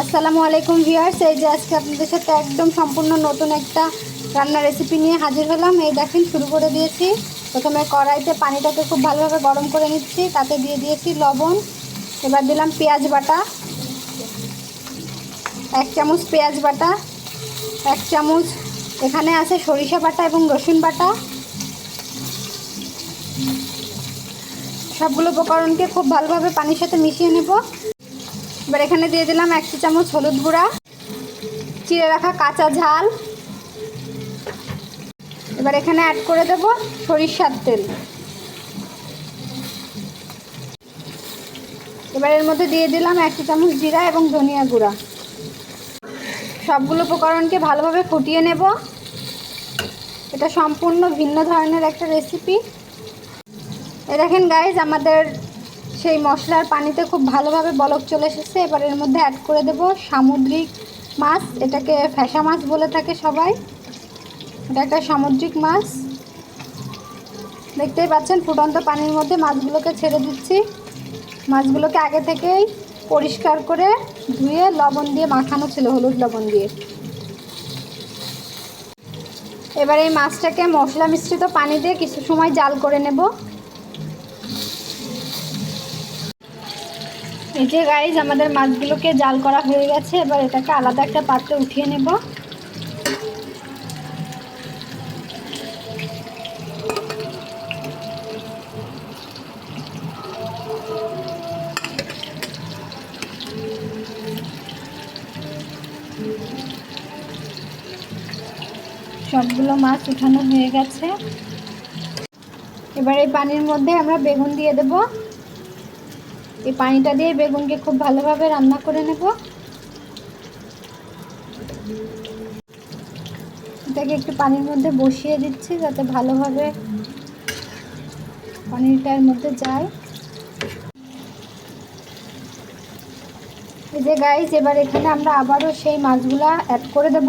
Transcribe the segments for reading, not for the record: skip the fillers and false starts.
আসসালামু আলাইকুম ভিউয়ার্স, এই যে আজকে আপনাদের সাথে একদম সম্পূর্ণ নতুন একটা রান্নার রেসিপি নিয়ে হাজির হলাম। এই দেখেন শুরু করে দিয়েছি। প্রথমে কড়াইতে পানিটাকে খুব ভালোভাবে গরম করে নিচ্ছি, তাতে দিয়ে দিয়েছি লবণ। এবার দিলাম পেঁয়াজ বাটা, 1 চামচ পেঁয়াজ বাটা, 1 চামচ এখানে আছে সরিষা বাটা এবং রসুন বাটা। সবগুলো উপকরণকে খুব ভালোভাবে পানির সাথে মিশিয়ে নেব। এবার এখানে দিয়ে দিলাম 1 চামচ হলুদ গুঁড়া, চিড়ে রাখা কাঁচা ঝাল। এবার এখানে অ্যাড করে দেব সরিষার তেল। এবার এর মধ্যে দিয়ে দিলাম 1 চামচ জিরা এবং ধনিয়া গুঁড়া। সবগুলো উপকরণকে ভালোভাবে ফুটিয়ে নেব। এটা সম্পূর্ণ ভিন্ন ধরনের একটা রেসিপি। এই দেখেন গাইজ, আমাদের সেই মশলার পানিতে খুব ভালোভাবে বলক চলে এসেছে। এবার এর মধ্যে অ্যাড করে দেব সামুদ্রিক মাছ, এটাকে ফ্যাসা মাছ বলে থাকে সবাই। এটা একটা সামুদ্রিক মাছ। দেখতেই পাচ্ছেন ফুটন্ত পানির মধ্যে মাছগুলোকে ছেড়ে দিচ্ছি। মাছগুলোকে আগে থেকেই পরিষ্কার করে ধুয়ে লবণ দিয়ে মাখানো ছিল, হলুদ লবণ দিয়ে। এবার এই মাছটাকে মশলা মিশ্রিত পানি দিয়ে কিছু সময় জাল করে নেব। এই যে গাইজ, আমাদের মাছগুলোকে জাল করা হয়ে গেছে। এবার এটাকে আলাদা একটা পাত্রে উঠিয়ে নেব। সবগুলো মাছ উঠানো হয়ে গেছে। এবার এই পানির মধ্যে আমরা বেগুন দিয়ে দেব। এই পানিটা দিয়ে বেগুনকে খুব ভালোভাবে রান্না করে নেব। এটাকে একটু পানির মধ্যে বসিয়ে দিচ্ছি যাতে ভালোভাবে পানিটার মধ্যে যায়। এই যে গাইস, এবার এখানে আমরা আবারও সেই মাছগুলা অ্যাড করে দেব।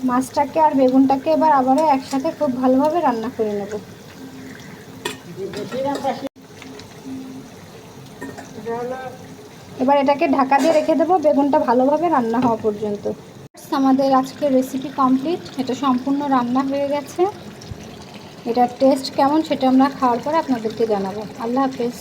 মাছটাকে আর বেগুনটাকে এবার আবারও একসাথে খুব ভালোভাবে রান্না করে নেব। এবার এটাকে ঢাকা দিয়ে রেখে দেবো বেগুনটা ভালোভাবে রান্না হওয়া পর্যন্ত। আমাদের আজকের রেসিপি কমপ্লিট। এটা সম্পূর্ণ রান্না হয়ে গেছে। এটার টেস্ট কেমন সেটা আমরা খাওয়ার পরে আপনাদেরকে জানাবো। আল্লাহ হাফেজ।